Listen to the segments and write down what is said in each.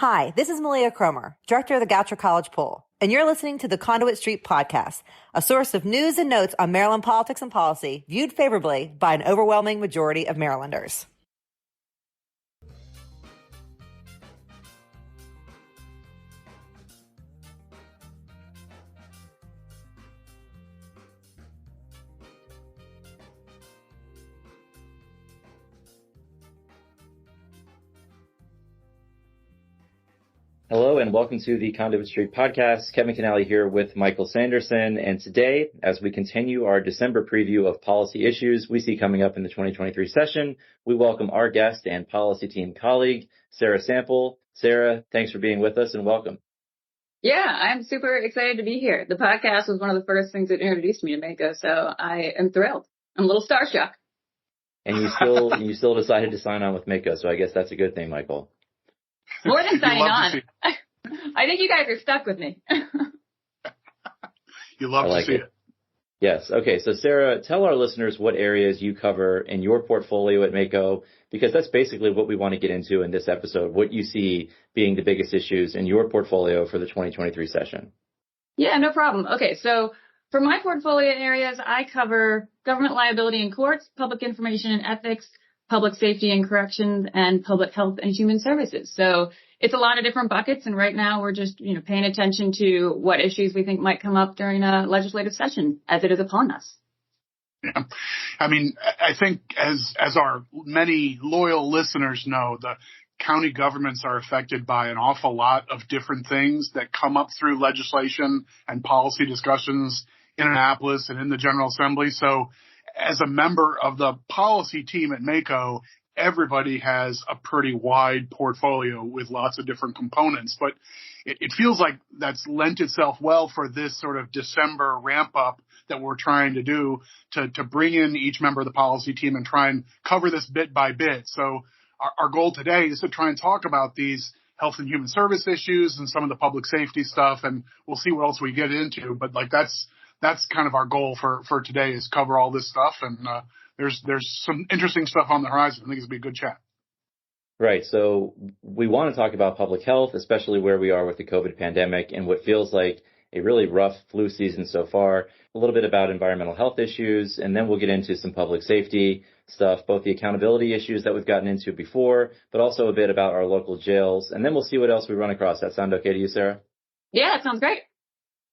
Hi, this is Malia Cromer, director of the Goucher College Poll, and you're listening to the Conduit Street Podcast, a source of news and notes on Maryland politics and policy viewed favorably by an overwhelming majority of Marylanders. Hello and welcome to the Conduit Street Podcast. Kevin Kinnally here with Michael Sanderson. And today, as we continue our December preview of policy issues we see coming up in the 2023 session, we welcome our guest and policy team colleague, Sarah Sample. Sarah, thanks for being with us and welcome. Yeah, I'm super excited to be here. The podcast was one of the first things that introduced me to Mako, so I am thrilled. I'm a little starstruck. And you still decided to sign on with Mako, so I guess that's a good thing, Michael. More than signing on. I think you guys are stuck with me. You love to see it. Yes. Okay. So Sarah, tell our listeners what areas you cover in your portfolio at Mako, because that's basically what we want to get into in this episode, what you see being the biggest issues in your portfolio for the 2023 session. Yeah, no problem. Okay. So for my portfolio areas, I cover government liability in courts, public information and ethics, public safety and corrections, and public health and human services. So it's a lot of different buckets. And right now we're just, paying attention to what issues we think might come up during a legislative session as it is upon us. Yeah. I mean, I think as our many loyal listeners know, the county governments are affected by an awful lot of different things that come up through legislation and policy discussions in Annapolis and in the General Assembly. So as a member of the policy team at Mako, everybody has a pretty wide portfolio with lots of different components, but it feels like that's lent itself well for this sort of December ramp up that we're trying to do to bring in each member of the policy team and try and cover this bit by bit. So our goal today is to try and talk about these health and human service issues and some of the public safety stuff, and we'll see what else we get into, but that's kind of our goal for today, is cover all this stuff. And there's some interesting stuff on the horizon. I think it's going to be a good chat. Right. So we want to talk about public health, especially where we are with the COVID pandemic and what feels like a really rough flu season so far, a little bit about environmental health issues, and then we'll get into some public safety stuff, both the accountability issues that we've gotten into before, but also a bit about our local jails. And then we'll see what else we run across. That sound okay to you, Sarah? Yeah, it sounds great.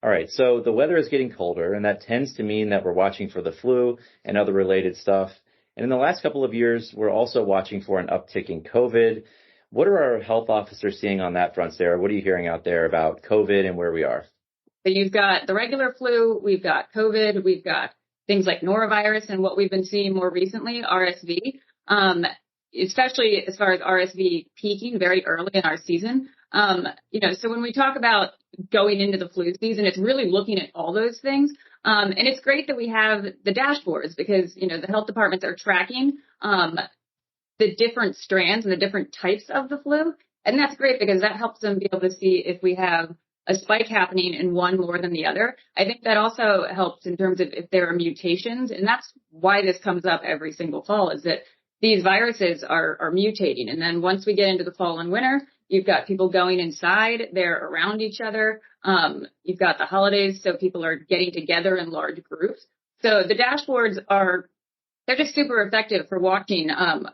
All right, so the weather is getting colder, and that tends to mean that we're watching for the flu and other related stuff. And in the last couple of years, we're also watching for an uptick in COVID. What are our health officers seeing on that front, Sarah? What are you hearing out there about COVID and where we are? So you've got the regular flu, we've got COVID, we've got things like norovirus, and what we've been seeing more recently, RSV, especially as far as RSV peaking very early in our season. So when we talk about going into the flu season, it's really looking at all those things. And it's great that we have the dashboards because, the health departments are tracking, the different strands and the different types of the flu. And that's great because that helps them be able to see if we have a spike happening in one more than the other. I think that also helps in terms of if there are mutations. And that's why this comes up every single fall, is that these viruses are mutating. And then once we get into the fall and winter, you've got people going inside, they're around each other. You've got the holidays, so people are getting together in large groups. So the dashboards they're just super effective for watching.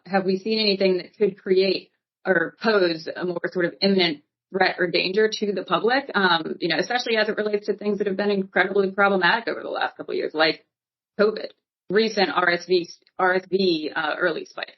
Have we seen anything that could create or pose a more sort of imminent threat or danger to the public? Especially as it relates to things that have been incredibly problematic over the last couple of years, like COVID, recent RSV early spikes.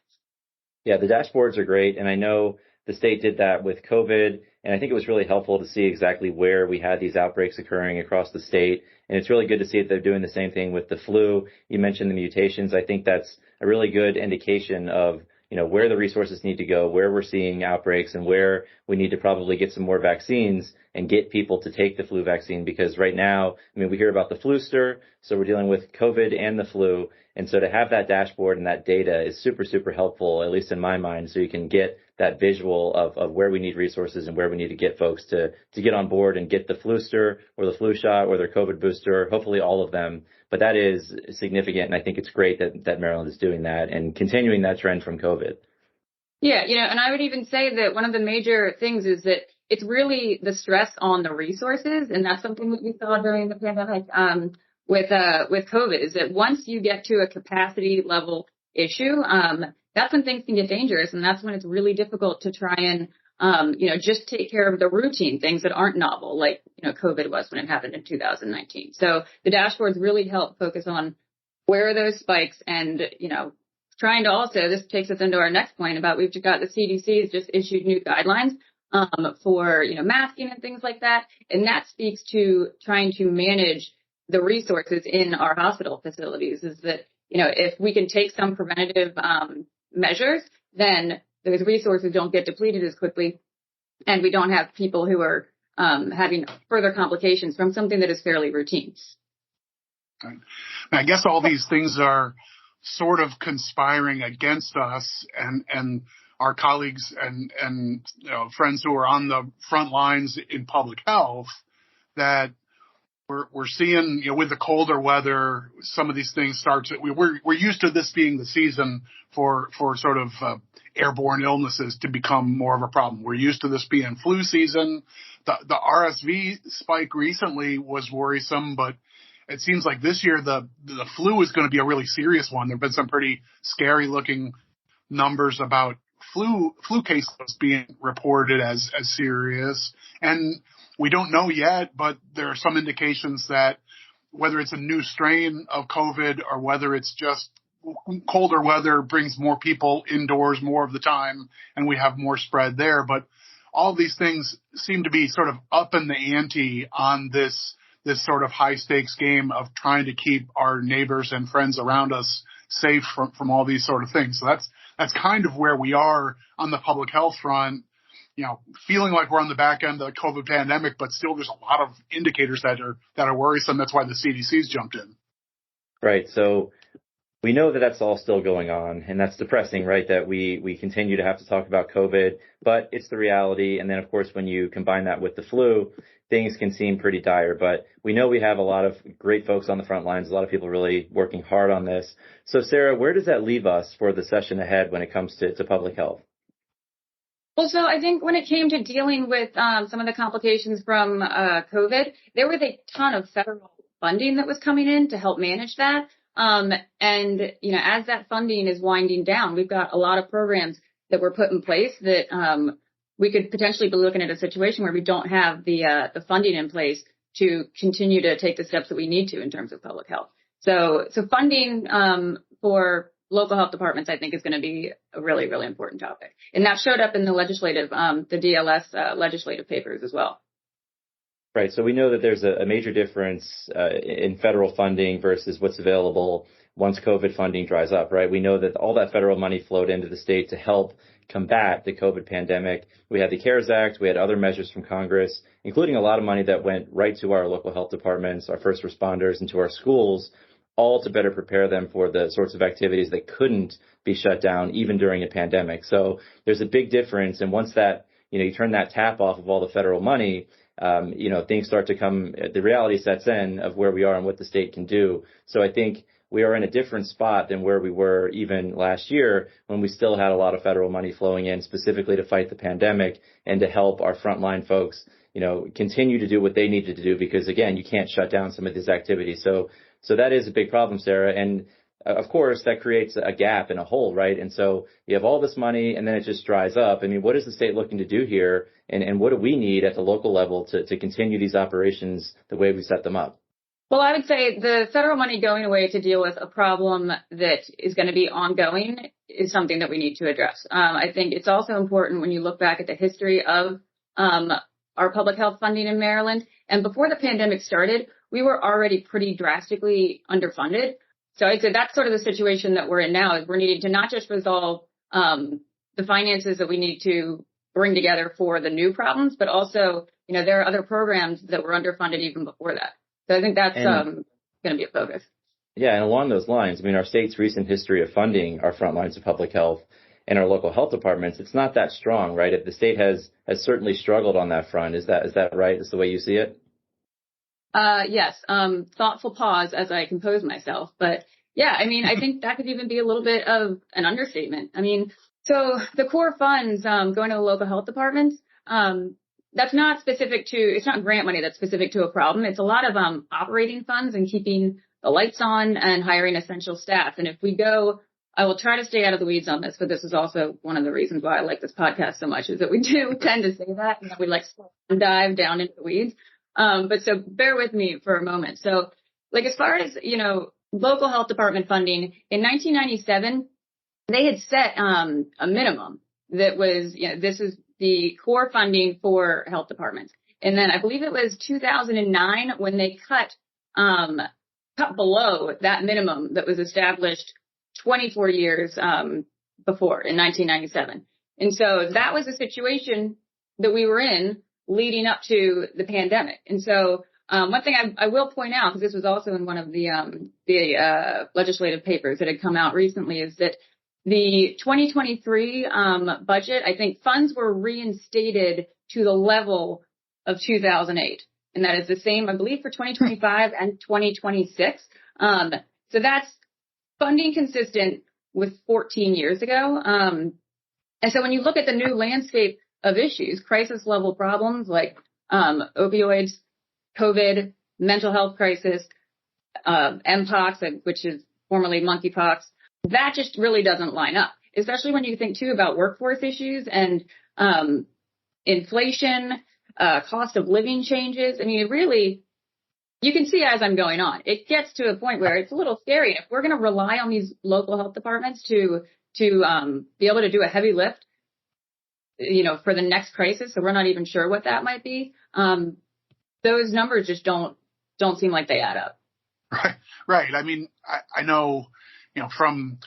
Yeah, the dashboards are great. And I know the state did that with COVID, and I think it was really helpful to see exactly where we had these outbreaks occurring across the state. And it's really good to see that they're doing the same thing with the flu. You mentioned the mutations. I think that's a really good indication of, where the resources need to go, where we're seeing outbreaks, and where we need to probably get some more vaccines and get people to take the flu vaccine. Because right now, we hear about the fluster, so we're dealing with COVID and the flu. And so to have that dashboard and that data is super, super helpful, at least in my mind, so you can get that visual of where we need resources and where we need to get folks to get on board and get the fluster or the flu shot or their COVID booster, hopefully all of them. But that is significant, and I think it's great that Maryland is doing that and continuing that trend from COVID. Yeah, and I would even say that one of the major things is that it's really the stress on the resources, and that's something that we saw during the pandemic with COVID, is that once you get to a capacity level issue, that's when things can get dangerous, and that's when it's really difficult to try and just take care of the routine things that aren't novel, like COVID was when it happened in 2019. So the dashboards really help focus on where are those spikes, and trying to also, this takes us into our next point about we've got the CDC has just issued new guidelines for, masking and things like that. And that speaks to trying to manage the resources in our hospital facilities, is that, if we can take some preventative measures, then those resources don't get depleted as quickly. And we don't have people who are having further complications from something that is fairly routine. I guess all these things are sort of conspiring against us and our colleagues and friends who are on the front lines in public health, that we're seeing, with the colder weather, some of these things start to, we're used to this being the season for sort of airborne illnesses to become more of a problem. We're used to this being flu season. The RSV spike recently was worrisome, but it seems like this year the flu is going to be a really serious one. There have been some pretty scary looking numbers about flu cases being reported as serious. And we don't know yet, but there are some indications that whether it's a new strain of COVID or whether it's just colder weather brings more people indoors more of the time and we have more spread there. But all of these things seem to be sort of up in the ante on this sort of high stakes game of trying to keep our neighbors and friends around us safe from all these sort of things. So that's kind of where we are on the public health front, feeling like we're on the back end of the COVID pandemic, but still there's a lot of indicators that are worrisome. That's why the CDC's jumped in. Right. So we know that that's all still going on, and that's depressing, right? That we continue to have to talk about COVID, but it's the reality. And then, of course, when you combine that with the flu, things can seem pretty dire. But we know we have a lot of great folks on the front lines, a lot of people really working hard on this. So, Sarah, where does that leave us for the session ahead when it comes to public health? Well, so I think when it came to dealing with some of the complications from COVID, there was a ton of federal funding that was coming in to help manage that. And, as that funding is winding down, we've got a lot of programs that were put in place that we could potentially be looking at a situation where we don't have the funding in place to continue to take the steps that we need to in terms of public health. So funding for local health departments, I think, is going to be a really, really important topic. And that showed up in the the DLS legislative papers as well. Right. So we know that there's a major difference in federal funding versus what's available once COVID funding dries up, right? We know that all that federal money flowed into the state to help combat the COVID pandemic. We had the CARES Act. We had other measures from Congress, including a lot of money that went right to our local health departments, our first responders, and to our schools, all to better prepare them for the sorts of activities that couldn't be shut down even during a pandemic. So there's a big difference. And once that, you turn that tap off of all the federal money, things start to come, the reality sets in of where we are and what the state can do. So I think we are in a different spot than where we were even last year when we still had a lot of federal money flowing in specifically to fight the pandemic and to help our frontline folks, continue to do what they needed to do, because again, you can't shut down some of these activities. So that is a big problem, Sarah. And of course, that creates a gap and a hole, right? And so you have all this money and then it just dries up. I mean, what is the state looking to do here? And what do we need at the local level to continue these operations the way we set them up? Well, I would say the federal money going away to deal with a problem that is going to be ongoing is something that we need to address. I think it's also important when you look back at the history of our public health funding in Maryland. And before the pandemic started, we were already pretty drastically underfunded. So I'd say that's sort of the situation that we're in now, is we're needing to not just resolve the finances that we need to bring together for the new problems, but also, there are other programs that were underfunded even before that. So I think that's going to be a focus. Yeah, and along those lines, our state's recent history of funding our front lines of public health and our local health departments, it's not that strong, right? If the state has certainly struggled on that front. Is that right? Is the way you see it? Yes. Thoughtful pause as I compose myself. But yeah, I think that could even be a little bit of an understatement. So the core funds going to the local health departments, that's not specific to, it's not grant money that's specific to a problem. It's a lot of operating funds and keeping the lights on and hiring essential staff. And if we go, I will try to stay out of the weeds on this, but this is also one of the reasons why I like this podcast so much, is that we do tend to say that and then we like dive down into the weeds. But so bear with me for a moment. So like as far as, local health department funding in 1997, they had set a minimum that was, this is the core funding for health departments. And then I believe it was 2009 when they cut below that minimum that was established 24 years before in 1997. And so that was the situation that we were in leading up to the pandemic. And so one thing I will point out, because this was also in one of the legislative papers that had come out recently, is that the 2023 budget, I think funds were reinstated to the level of 2008. And that is the same, I believe, for 2025 and 2026. So that's funding consistent with 14 years ago. And so when you look at the new landscape of issues, crisis level problems like opioids, COVID, mental health crisis, Mpox, which is formerly monkeypox, that just really doesn't line up, especially when you think, too, about workforce issues and inflation, cost of living changes. I mean, it really, you can see as I'm going on, it gets to a point where it's a little scary. And if we're going to rely on these local health departments to be able to do a heavy lift, for the next crisis, so we're not even sure what that might be, those numbers just don't seem like they add up. Right. I mean, I know, from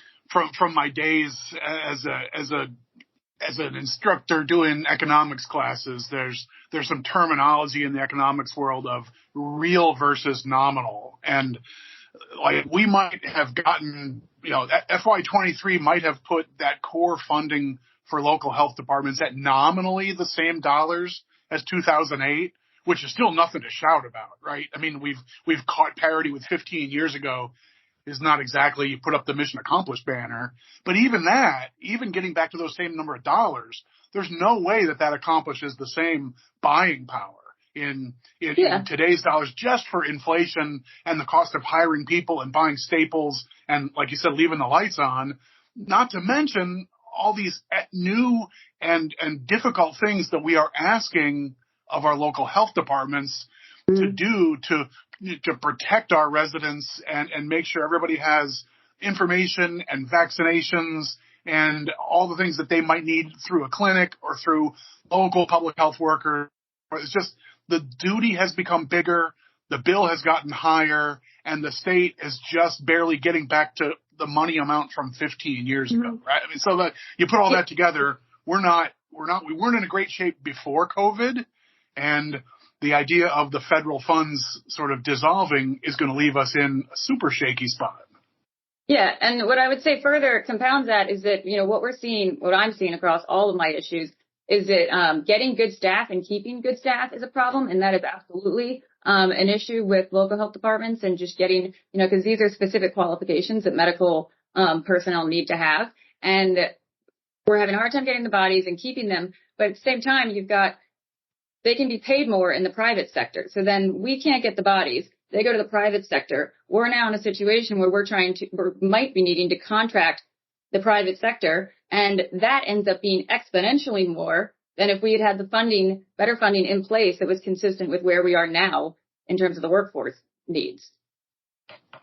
my days as an instructor doing economics classes, there's some terminology in the economics world of real versus nominal. And like we might have gotten, FY23 might have put that core funding for local health departments at nominally the same dollars as 2008, which is still nothing to shout about, right? I mean, we've caught parity with 15 years ago is not exactly you put up the mission accomplished banner. But even getting back to those same number of dollars, there's no way that accomplishes the same buying power in today's dollars just for inflation and the cost of hiring people and buying staples and, like you said, leaving the lights on, not to mention all these new and difficult things that we are asking of our local health departments to do to protect our residents and make sure everybody has information and vaccinations and all the things that they might need through a clinic or through local public health workers. It's just the duty has become bigger, the bill has gotten higher, and the state is just barely getting back to the money amount from 15 years ago, right? I mean, so that you put all that together, we weren't in a great shape before COVID, and the idea of the federal funds sort of dissolving is going to leave us in a super shaky spot. Yeah. And what I would say further compounds that is that, what I'm seeing across all of my issues is that getting good staff and keeping good staff is a problem. And that is absolutely an issue with local health departments and just getting, because these are specific qualifications that medical personnel need to have. And we're having a hard time getting the bodies and keeping them. But at the same time, they can be paid more in the private sector. So then we can't get the bodies. They go to the private sector. We're now in a situation where we might be needing to contract the private sector. And that ends up being exponentially more than if we had the better funding in place that was consistent with where we are now in terms of the workforce needs.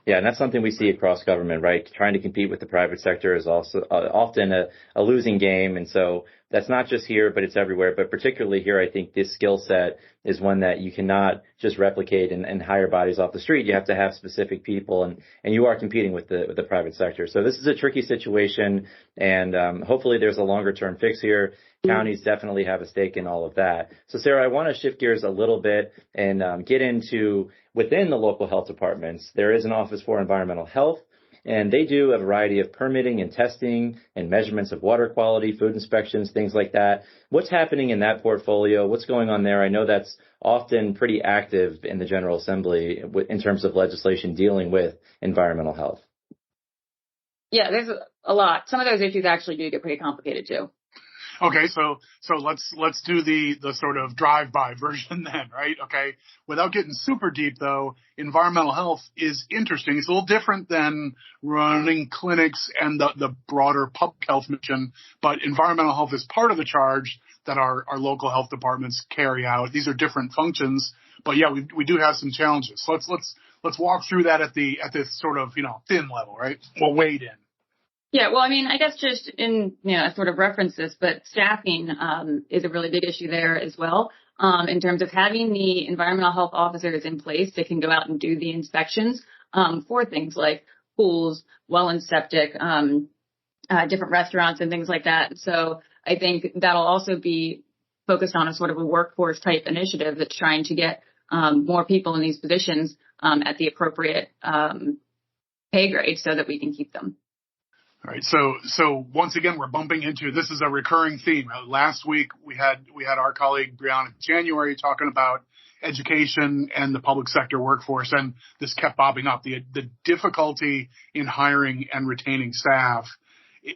Yeah, and that's something we see across government, right? Trying to compete with the private sector is also often a losing game. And so that's not just here, but it's everywhere. But particularly here, I think this skill set is one that you cannot just replicate and hire bodies off the street. You have to have specific people, and you are competing with the private sector. So this is a tricky situation, and hopefully there's a longer term fix here. Counties definitely have a stake in all of that. So Sarah, I want to shift gears a little bit and get into within the local health departments. There is an Office for Environmental Health, and they do a variety of permitting and testing and measurements of water quality, food inspections, things like that. What's happening in that portfolio? What's going on there? I know that's often pretty active in the General Assembly in terms of legislation dealing with environmental health. Yeah, there's a lot. Some of those issues actually do get pretty complicated too. Okay, so let's do the sort of drive-by version then, right? Okay, without getting super deep though, environmental health is interesting. It's a little different than running clinics and the broader public health mission, but environmental health is part of the charge that our local health departments carry out. These are different functions, but yeah, we do have some challenges. So let's walk through that at this sort of thin level, right? We'll wade in. Yeah, well, I mean, I guess just in, I sort of reference this, but staffing is a really big issue there as well, in terms of having the environmental health officers in place that can go out and do the inspections for things like pools, well and septic, different restaurants and things like that. So I think that'll also be focused on a sort of a workforce type initiative that's trying to get more people in these positions at the appropriate pay grade so that we can keep them. All right. So once again, we're bumping into, this is a recurring theme. Last week we had our colleague Brianna January talking about education and the public sector workforce, and this kept bobbing up. The difficulty in hiring and retaining staff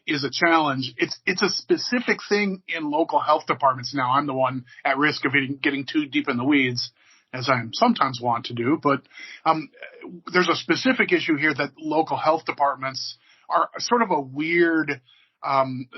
is a challenge. It's a specific thing in local health departments. Now, I'm the one at risk of getting too deep in the weeds, as I sometimes want to do, but there's a specific issue here that local health departments are sort of a weird,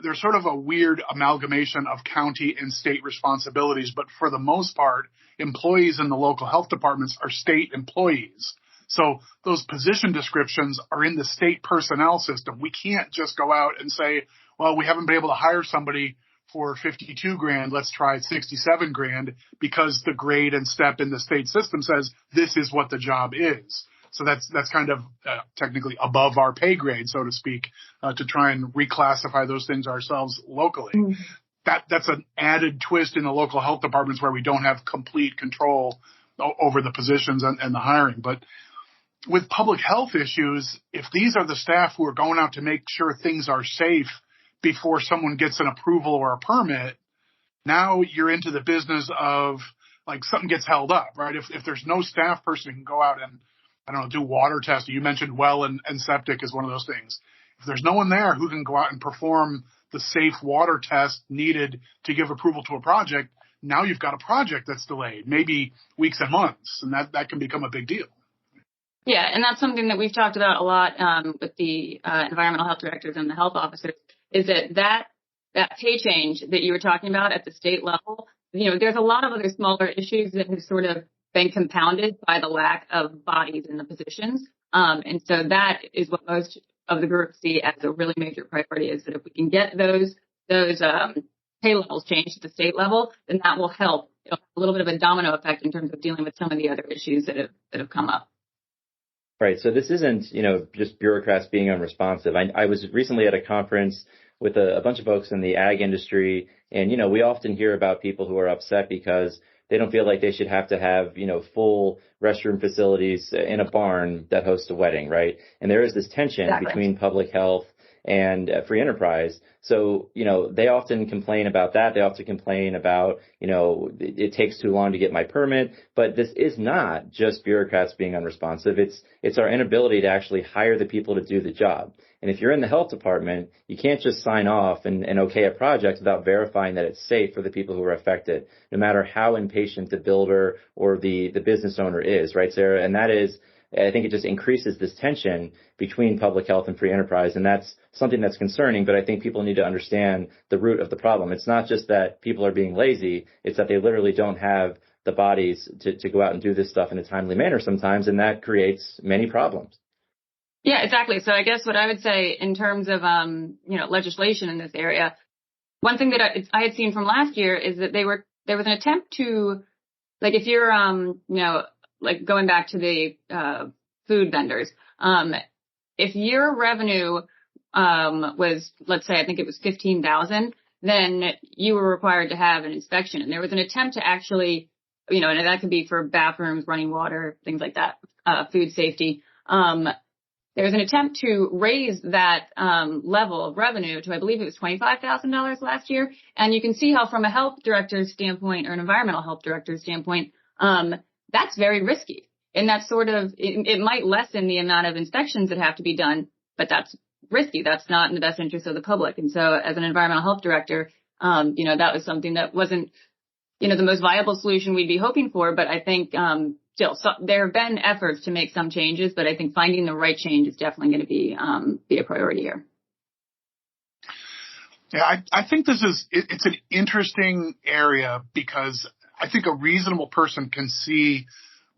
they're sort of a weird amalgamation of county and state responsibilities. But for the most part, employees in the local health departments are state employees. So those position descriptions are in the state personnel system. We can't just go out and say, well, we haven't been able to hire somebody for $52,000. Let's try $67,000 because the grade and step in the state system says this is what the job is. So that's kind of technically above our pay grade, so to speak, to try and reclassify those things ourselves locally. Mm-hmm. That's an added twist in the local health departments where we don't have complete control over the positions and the hiring. But with public health issues, if these are the staff who are going out to make sure things are safe before someone gets an approval or a permit, now you're into the business of like something gets held up, right? If there's no staff person who can go out and do water testing. You mentioned well and septic is one of those things. If there's no one there who can go out and perform the safe water test needed to give approval to a project, now you've got a project that's delayed, maybe weeks and months, and that can become a big deal. Yeah, and that's something that we've talked about a lot with the environmental health directors and the health officers, is that pay change that you were talking about at the state level, there's a lot of other smaller issues that have sort of been compounded by the lack of bodies in the positions. And so that is what most of the groups see as a really major priority, is that if we can get those pay levels changed at the state level, then that will help. It'll have a little bit of a domino effect in terms of dealing with some of the other issues that have come up. Right. So this isn't, just bureaucrats being unresponsive. I was recently at a conference with a bunch of folks in the ag industry, and, we often hear about people who are upset because they don't feel like they should have to have, full restroom facilities in a barn that hosts a wedding, right? And there is this tension between public health and free enterprise. So, they often complain about that. They often complain about, it takes too long to get my permit. But this is not just bureaucrats being unresponsive. It's our inability to actually hire the people to do the job. And if you're in the health department, you can't just sign off and okay a project without verifying that it's safe for the people who are affected, no matter how impatient the builder or the business owner is, right, Sarah? And that is, I think it just increases this tension between public health and free enterprise. And that's something that's concerning, but I think people need to understand the root of the problem. It's not just that people are being lazy. It's that they literally don't have the bodies to go out and do this stuff in a timely manner sometimes, and that creates many problems. Yeah, exactly. So I guess what I would say in terms of, legislation in this area, one thing that I had seen from last year is that there was an attempt to, like, if you're, like going back to the food vendors, if your revenue was, let's say, I think it was $15,000, then you were required to have an inspection. And there was an attempt to actually, and that could be for bathrooms, running water, things like that, food safety. There was an attempt to raise that level of revenue to, I believe it was $25,000 last year. And you can see how from a health director's standpoint or an environmental health director's standpoint, that's very risky. And that's sort of, it might lessen the amount of inspections that have to be done, but that's risky. That's not in the best interest of the public. And so as an environmental health director, that was something that wasn't, the most viable solution we'd be hoping for. But I think, still, so there have been efforts to make some changes, but I think finding the right change is definitely going to be a priority here. Yeah, I think it's an interesting area because I think a reasonable person can see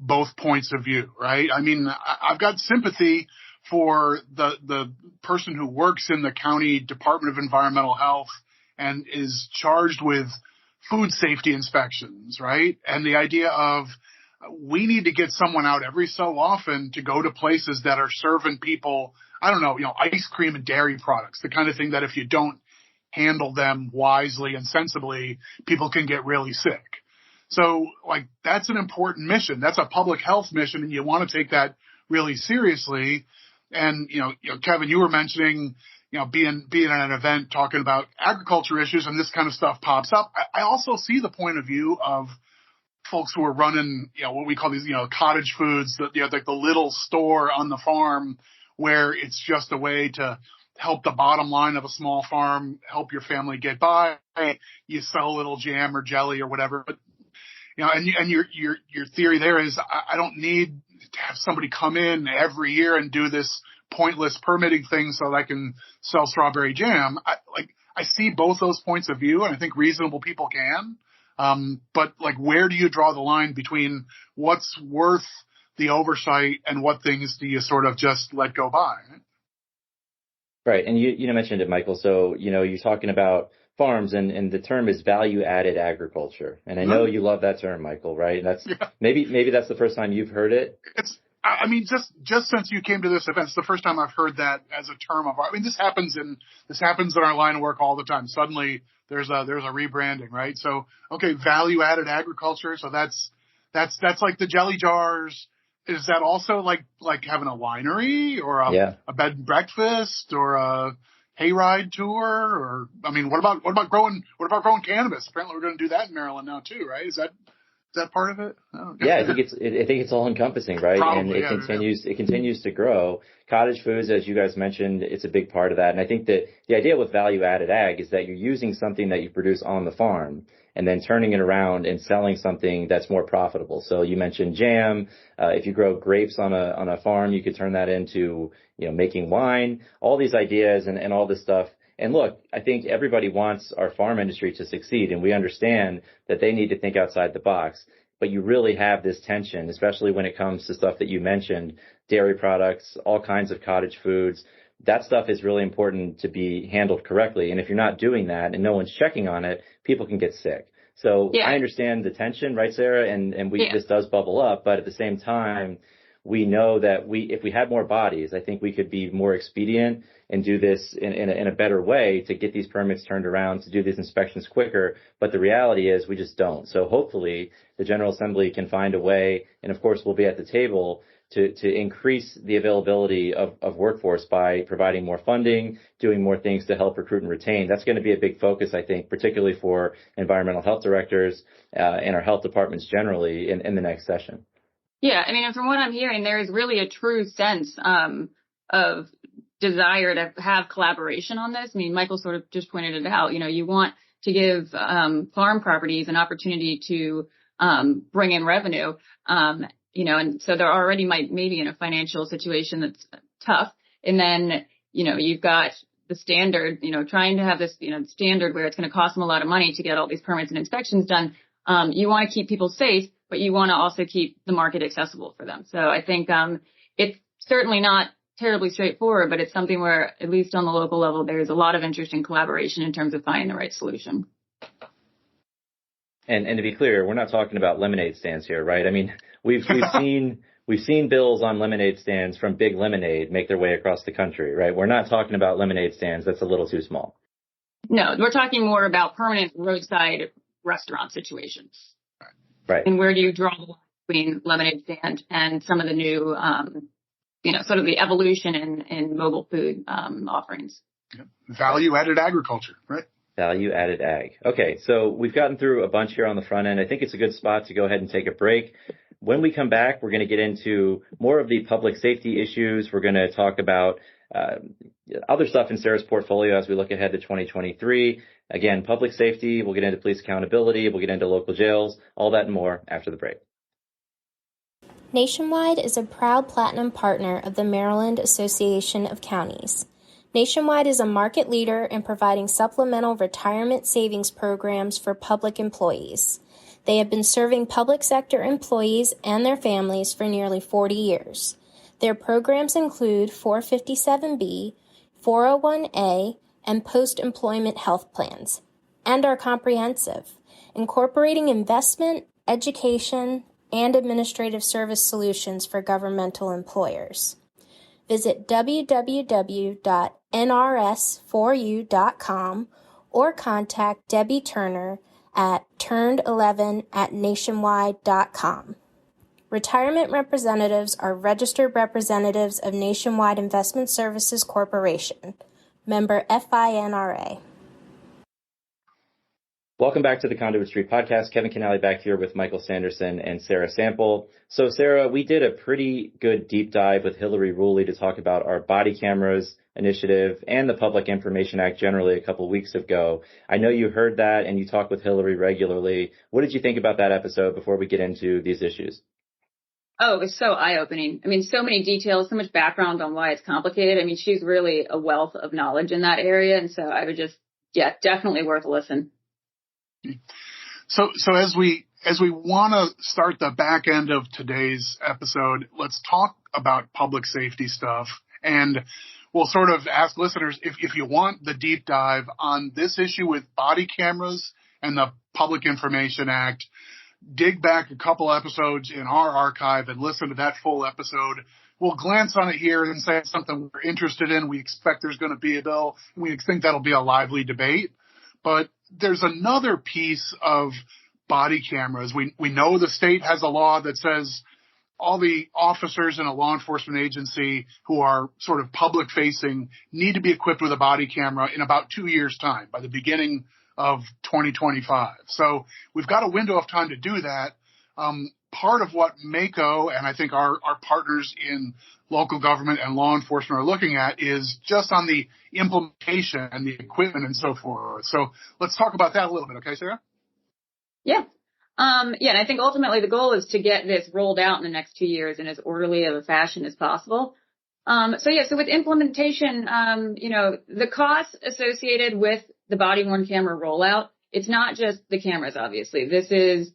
both points of view, right? I mean, I've got sympathy for the person who works in the county Department of Environmental Health and is charged with food safety inspections, right? And the idea of we need to get someone out every so often to go to places that are serving people, I don't know, ice cream and dairy products, the kind of thing that if you don't handle them wisely and sensibly, people can get really sick. So like that's an important mission. That's a public health mission, and you want to take that really seriously. And Kevin, you were mentioning being at an event talking about agriculture issues, and this kind of stuff pops up. I also see the point of view of folks who are running what we call these cottage foods, like the little store on the farm where it's just a way to help the bottom line of a small farm, help your family get by. You sell a little jam or jelly or whatever, but and your theory there is I don't need to have somebody come in every year and do this pointless permitting thing so that I can sell strawberry jam. I see both those points of view, and I think reasonable people can. But like, where do you draw the line between what's worth the oversight and what things do you sort of just let go by? Right. And you mentioned it, Michael. So, you're talking about farms and the term is value added agriculture. And I know you love that term, Michael, right? And that's maybe that's the first time you've heard it. Just since you came to this event, it's the first time I've heard that as a term this happens in our line of work all the time. Suddenly there's a rebranding, right? So, okay, value added agriculture. So that's like the jelly jars. Is that also like having a winery or a bed and breakfast or a hayride tour? Or, what about growing cannabis? Apparently we're going to do that in Maryland now too, right? Is that part of it? Yeah, I think it's all encompassing, right? Probably, and it continues to grow. Cottage foods, as you guys mentioned, it's a big part of that. And I think that the idea with value added ag is that you're using something that you produce on the farm and then turning it around and selling something that's more profitable. So you mentioned jam. If you grow grapes on a farm, you could turn that into, making wine, all these ideas and all this stuff. And look, I think everybody wants our farm industry to succeed, and we understand that they need to think outside the box. But you really have this tension, especially when it comes to stuff that you mentioned, dairy products, all kinds of cottage foods. That stuff is really important to be handled correctly. And if you're not doing that and no one's checking on it, people can get sick. So I understand the tension, right, Sarah? And this does bubble up. But at the same time, we know that if we had more bodies, I think we could be more expedient and do this in a better way to get these permits turned around, to do these inspections quicker. But the reality is we just don't. So hopefully the General Assembly can find a way, and of course we'll be at the table, to increase the availability of workforce by providing more funding, doing more things to help recruit and retain. That's going to be a big focus, I think, particularly for environmental health directors and our health departments generally in the next session. Yeah, and from what I'm hearing, there is really a true sense of desire to have collaboration on this. Michael sort of just pointed it out. You want to give farm properties an opportunity to bring in revenue. And so they're already maybe in a financial situation that's tough. And then, you've got the standard, trying to have this, standard where it's going to cost them a lot of money to get all these permits and inspections done. You want to keep people safe, but you want to also keep the market accessible for them. So I think it's certainly not terribly straightforward, but it's something where, at least on the local level, there's a lot of interest in collaboration in terms of finding the right solution. And to be clear, we're not talking about lemonade stands here, right? We've seen bills on lemonade stands from Big Lemonade make their way across the country, right? We're not talking about lemonade stands. That's a little too small. No, we're talking more about permanent roadside restaurant situations. Right. And where do you draw the line between lemonade stand and some of the new, sort of the evolution in mobile food offerings? Yep. Value added agriculture, right? Value added ag. Okay, so we've gotten through a bunch here on the front end. I think it's a good spot to go ahead and take a break. When we come back, we're going to get into more of the public safety issues. We're going to talk about other stuff in Sarah's portfolio as we look ahead to 2023. Again, public safety, we'll get into police accountability, we'll get into local jails, all that and more after the break. Nationwide is a proud platinum partner of the Maryland Association of Counties. Nationwide is a market leader in providing supplemental retirement savings programs for public employees. They have been serving public sector employees and their families for nearly 40 years. Their programs include 457B, 401A, and post-employment health plans, and are comprehensive, incorporating investment, education, and administrative service solutions for governmental employers. Visit www.nrs4u.com or contact Debbie Turner at turned11@nationwide.com. Retirement representatives are registered representatives of Nationwide Investment Services Corporation, member FINRA. Welcome back to the Conduit Street Podcast. Kevin Kinnally back here with Michael Sanderson and Sarah Sample. So Sarah, we did a pretty good deep dive with Hillary Ruley to talk about our body cameras initiative and the Public Information Act generally a couple of weeks ago. I know you heard that and you talk with Hillary regularly. What did you think about that episode before we get into these issues? Oh, it was so eye-opening. I mean, so many details, so much background on why it's complicated. I mean, she's really a wealth of knowledge in that area. And so I would just, definitely worth a listen. So as we want to start the back end of today's episode, let's talk about public safety stuff. And we'll sort of ask listeners if you want the deep dive on this issue with body cameras and the Public Information Act, dig back a couple episodes in our archive and listen to that full episode. We'll glance on it here and say it's something we're interested in. We expect there's going to be a bill. We think that'll be a lively debate. But there's another piece of body cameras. We know the state has a law that says all the officers in a law enforcement agency who are sort of public facing need to be equipped with a body camera in about 2 years' time, by the beginning of 2025. So we've got a window of time to do that. Part of what MACO and I think our partners in local government and law enforcement are looking at is just on the implementation and the equipment and so forth. So let's talk about that a little bit. Okay, Sarah? Yeah. And I think ultimately the goal is to get this rolled out in the next 2 years in as orderly of a fashion as possible. So with implementation, the costs associated with the body-worn camera rollout, it's not just the cameras, obviously. This is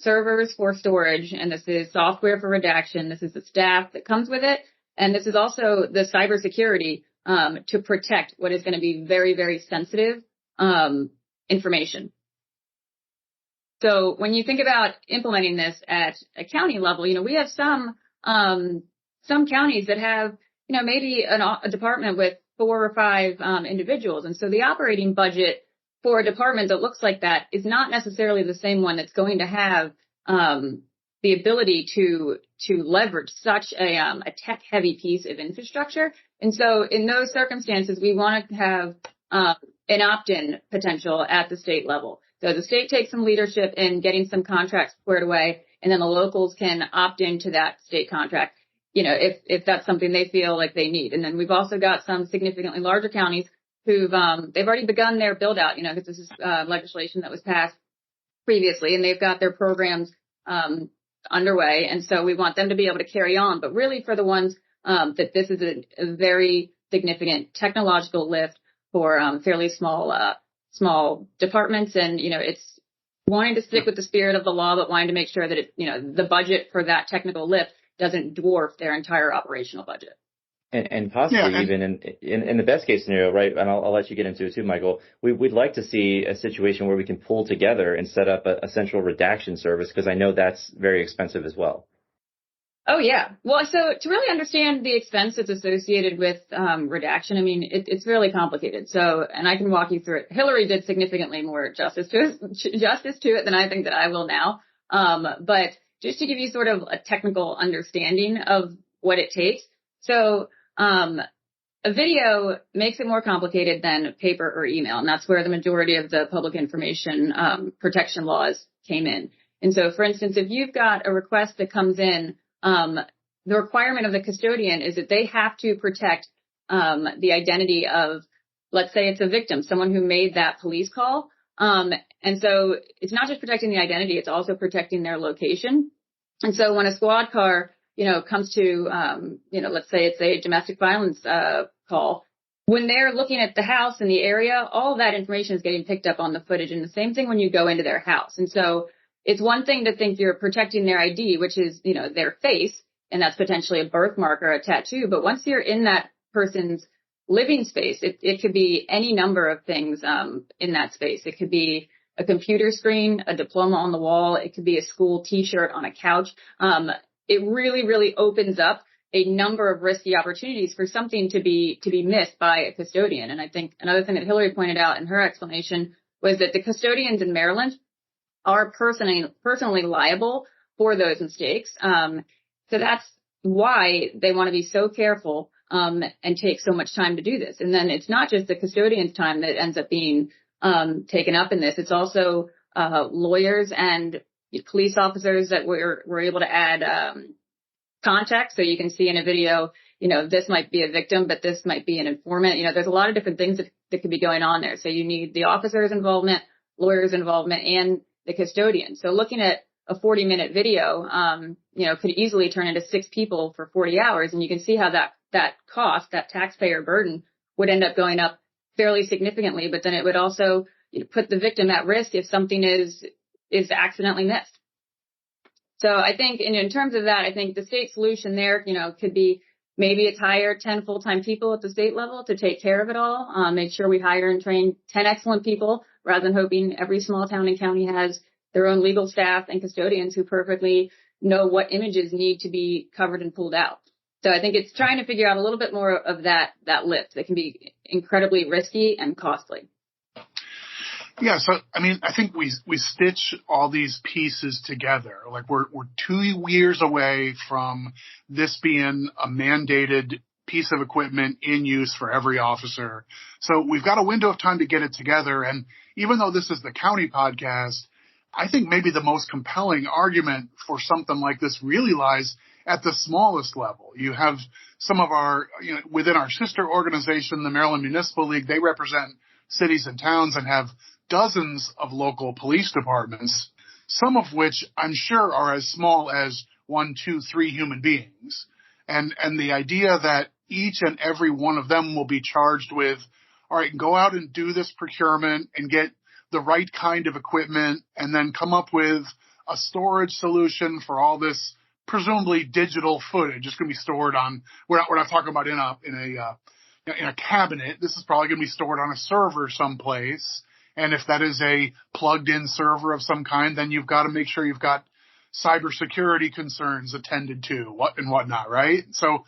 servers for storage, and this is software for redaction. This is the staff that comes with it, and this is also the cybersecurity to protect what is going to be very, very sensitive information. So when you think about implementing this at a county level, we have some counties that have, maybe a department with 4 or 5 individuals, and so the operating budget for a department that looks like that is not necessarily the same one that's going to have the ability to leverage such a tech-heavy piece of infrastructure. And so in those circumstances, we want to have an opt-in potential at the state level. So the state takes some leadership in getting some contracts squared away, and then the locals can opt into that state contract, if that's something they feel like they need. And then we've also got some significantly larger counties who've they've already begun their build out, because this is legislation that was passed previously, and they've got their programs underway. And so we want them to be able to carry on. But really for the ones that this is a very significant technological lift for fairly small departments, and it's wanting to stick with the spirit of the law, but wanting to make sure that the budget for that technical lift doesn't dwarf their entire operational budget. And possibly even in the best case scenario, right? And I'll let you get into it too, Michael. We'd like to see a situation where we can pull together and set up a central redaction service, because I know that's very expensive as well. Oh, yeah. Well, so to really understand the expense that's associated with redaction, I mean, it's really complicated. So, and I can walk you through it. Hillary did significantly more justice to it than I think that I will now. But just to give you sort of a technical understanding of what it takes. So, a video makes it more complicated than paper or email, and that's where the majority of the public information protection laws came in. And so, for instance, if you've got a request that comes in, the requirement of the custodian is that they have to protect the identity of, let's say it's a victim, someone who made that police call. And so it's not just protecting the identity, it's also protecting their location. And so when a squad car, comes to, let's say it's a domestic violence call, when they're looking at the house and the area, all of that information is getting picked up on the footage. And the same thing when you go into their house. And so it's one thing to think you're protecting their ID, which is, their face, and that's potentially a birthmark or a tattoo. But once you're in that person's living space, it could be any number of things in that space. It could be a computer screen, a diploma on the wall. It could be a school T-shirt on a couch. It really, really opens up a number of risky opportunities for something to be missed by a custodian. And I think another thing that Hillary pointed out in her explanation was that the custodians in Maryland are personally liable for those mistakes. So that's why they want to be so careful and take so much time to do this. And then it's not just the custodian's time that ends up being taken up in this. It's also lawyers and police officers that we're able to add context. So you can see in a video, this might be a victim, but this might be an informant. There's a lot of different things that could be going on there. So you need the officer's involvement, lawyers' involvement, and the custodian. So looking at a 40-minute video, could easily turn into 6 people for 40 hours. And you can see how that cost, that taxpayer burden, would end up going up fairly significantly. But then it would also put the victim at risk if something is accidentally missed. So I think in terms of that, I think the state solution there, could be maybe it's hire 10 full-time people at the state level to take care of it all. Make sure we hire and train 10 excellent people rather than hoping every small town and county has their own legal staff and custodians who perfectly know what images need to be covered and pulled out. So I think it's trying to figure out a little bit more of that lift that can be incredibly risky and costly. Yeah, so I think we stitch all these pieces together. Like we're 2 years away from this being a mandated piece of equipment in use for every officer. So we've got a window of time to get it together. And even though this is the county podcast, I think maybe the most compelling argument for something like this really lies at the smallest level. You have some of our, within our sister organization, the Maryland Municipal League, they represent cities and towns and have dozens of local police departments, some of which I'm sure are as small as 1, 2, 3 human beings. And the idea that each and every one of them will be charged with, all right, go out and do this procurement and get the right kind of equipment and then come up with a storage solution for all this presumably digital footage. It's going to be stored on, we're not talking about in a cabinet. This is probably going to be stored on a server someplace. And if that is a plugged-in server of some kind, then you've got to make sure you've got cybersecurity concerns attended to, and whatnot, right? So,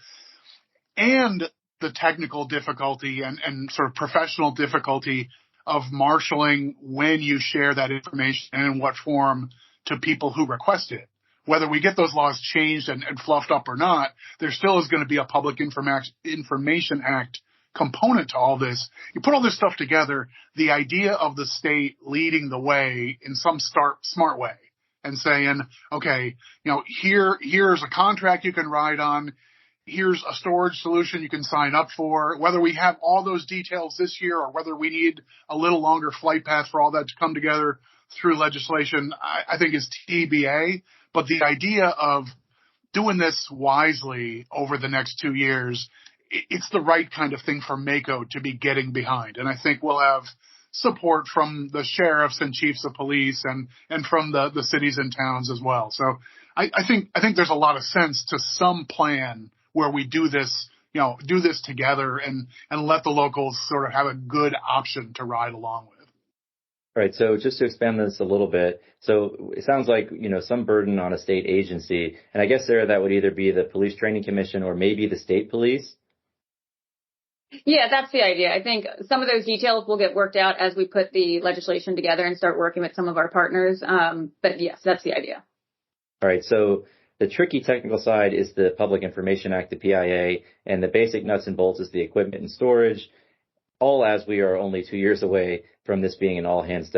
and the technical difficulty and sort of professional difficulty of marshaling when you share that information and in what form to people who request it. Whether we get those laws changed and fluffed up or not, there still is going to be a Public Information Act component to all this. You put all this stuff together, the idea of the state leading the way in some smart way and saying, okay, here's a contract you can ride on. Here's a storage solution you can sign up for. Whether we have all those details this year or whether we need a little longer flight path for all that to come together through legislation, I think is TBA. But the idea of doing this wisely over the next 2 years, it's the right kind of thing for MACO to be getting behind. And I think we'll have support from the sheriffs and chiefs of police and from the cities and towns as well. So I think there's a lot of sense to some plan where we do this together and let the locals sort of have a good option to ride along with. All right. So just to expand this a little bit. So it sounds like, some burden on a state agency. And I guess that would either be the Police Training Commission or maybe the state police. Yeah, that's the idea. I think some of those details will get worked out as we put the legislation together and start working with some of our partners. But yes, that's the idea. All right. So the tricky technical side is the Public Information Act, the PIA, and the basic nuts and bolts is the equipment and storage. all as we are only 2 years away from this being an all hands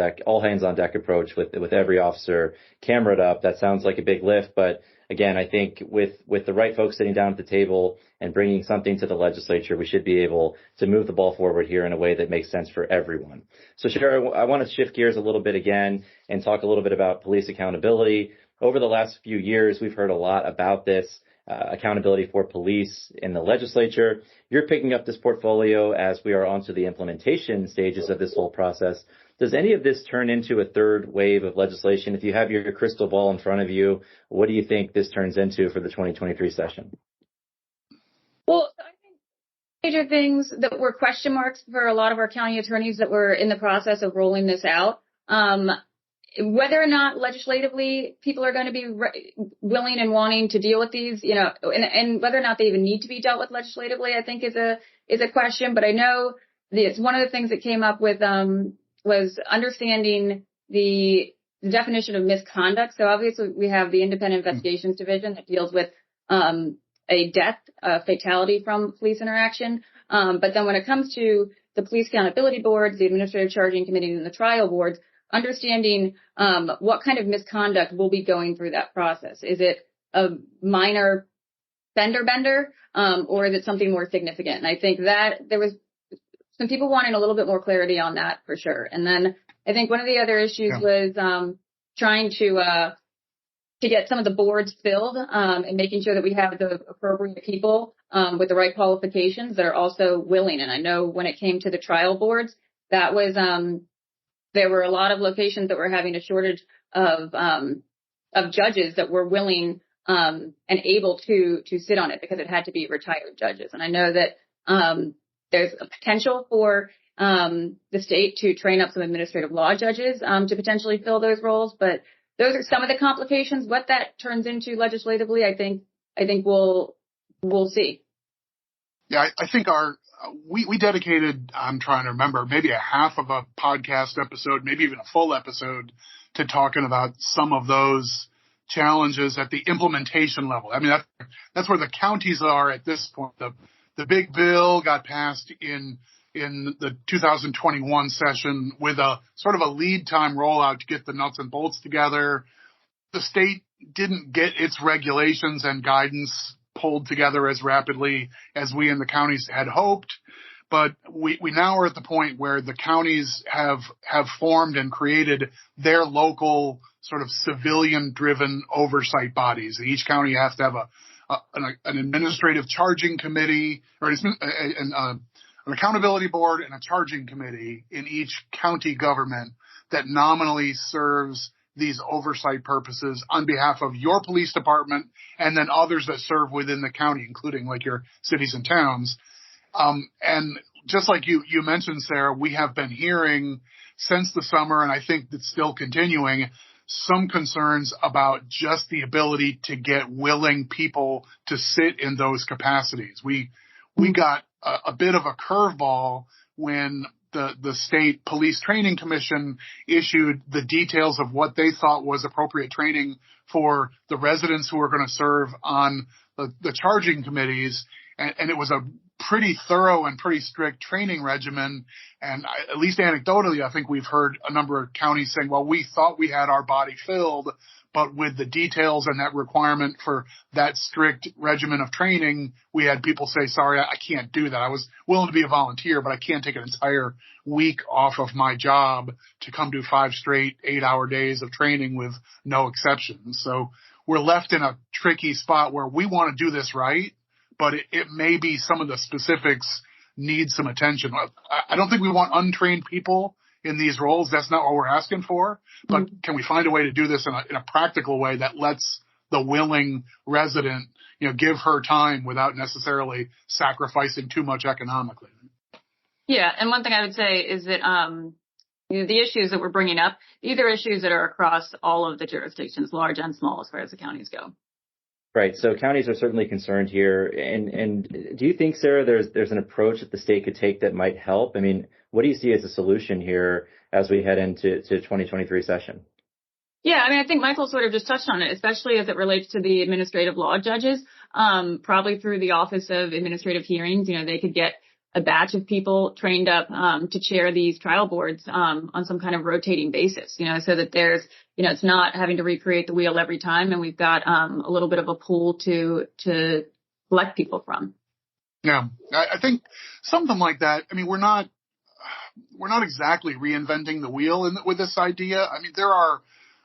on deck approach with every officer cameraed up. That sounds like a big lift, but again, I think with the right folks sitting down at the table and bringing something to the legislature, we should be able to move the ball forward here in a way that makes sense for everyone. So, Shara, I want to shift gears a little bit again and talk a little bit about police accountability. Over the last few years, we've heard a lot about this. Accountability for police in the legislature. You're picking up this portfolio as we are onto the implementation stages of this whole process. Does any of this turn into a third wave of legislation? If you have your crystal ball in front of you, what do you think this turns into for the 2023 session? Well, I think major things that were question marks for a lot of our county attorneys that were in the process of rolling this out. Whether or not legislatively people are going to be willing and wanting to deal with these, and whether or not they even need to be dealt with legislatively, I think is a question. But I know it's one of the things that came up with was understanding the definition of misconduct. So obviously we have the Independent Investigations Division that deals with a death, fatality from police interaction. But then when it comes to the police accountability boards, the administrative charging committee, and the trial boards, understanding what kind of misconduct will be going through that process. Is it a minor fender bender, or is it something more significant? And I think that there was some people wanting a little bit more clarity on that for sure. And then I think one of the other issues was trying to get some of the boards filled and making sure that we have the appropriate people with the right qualifications that are also willing. And I know when it came to the trial boards, that was there were a lot of locations that were having a shortage of judges that were willing and able to sit on it because it had to be retired judges. And I know that there's a potential for the state to train up some administrative law judges to potentially fill those roles. But those are some of the complications. What that turns into legislatively, I think we'll see. Yeah, I think we dedicated, I'm trying to remember, maybe a half of a podcast episode, maybe even a full episode to talking about some of those challenges at the implementation level. I mean, that's where the counties are at this point. The big bill got passed in the 2021 session with a sort of a lead time rollout to get the nuts and bolts together. The state didn't get its regulations and guidance pulled together as rapidly as we in the counties had hoped. But we now are at the point where the counties have formed and created their local sort of civilian-driven oversight bodies. And each county has to have an administrative charging committee, or an accountability board and a charging committee in each county government that nominally serves these oversight purposes on behalf of your police department and then others that serve within the county, including like your cities and towns. And just like you mentioned, Sarah, we have been hearing since the summer, and I think it's still continuing, some concerns about just the ability to get willing people to sit in those capacities. We got a bit of a curveball when the state police training commission issued the details of what they thought was appropriate training for the residents who were going to serve on the charging committees. And it was a pretty thorough and pretty strict training regimen. And at least anecdotally, I think we've heard a number of counties saying, well, we thought we had our body filled, but with the details and that requirement for that strict regimen of training, we had people say, sorry, I can't do that. I was willing to be a volunteer, but I can't take an entire week off of my job to come do 5 straight 8-hour days of training with no exceptions. So we're left in a tricky spot where we want to do this right, but it may be some of the specifics need some attention. I don't think we want untrained people in these roles. That's not what we're asking for. But can we find a way to do this in a practical way that lets the willing resident, give her time without necessarily sacrificing too much economically? Yeah. And one thing I would say is that the issues that we're bringing up, these are issues that are across all of the jurisdictions, large and small, as far as the counties go. Right. So counties are certainly concerned here. And do you think, Sarah, there's an approach that the state could take that might help? I mean, what do you see as a solution here as we head into 2023 session? Yeah, I mean, I think Michael sort of just touched on it, especially as it relates to the administrative law judges, probably through the Office of Administrative Hearings. They could get a batch of people trained up to chair these trial boards on some kind of rotating basis, so that there's, it's not having to recreate the wheel every time. And we've got a little bit of a pool to select people from. Yeah, I think something like that. I mean, we're not exactly reinventing the wheel with this idea. I mean, there are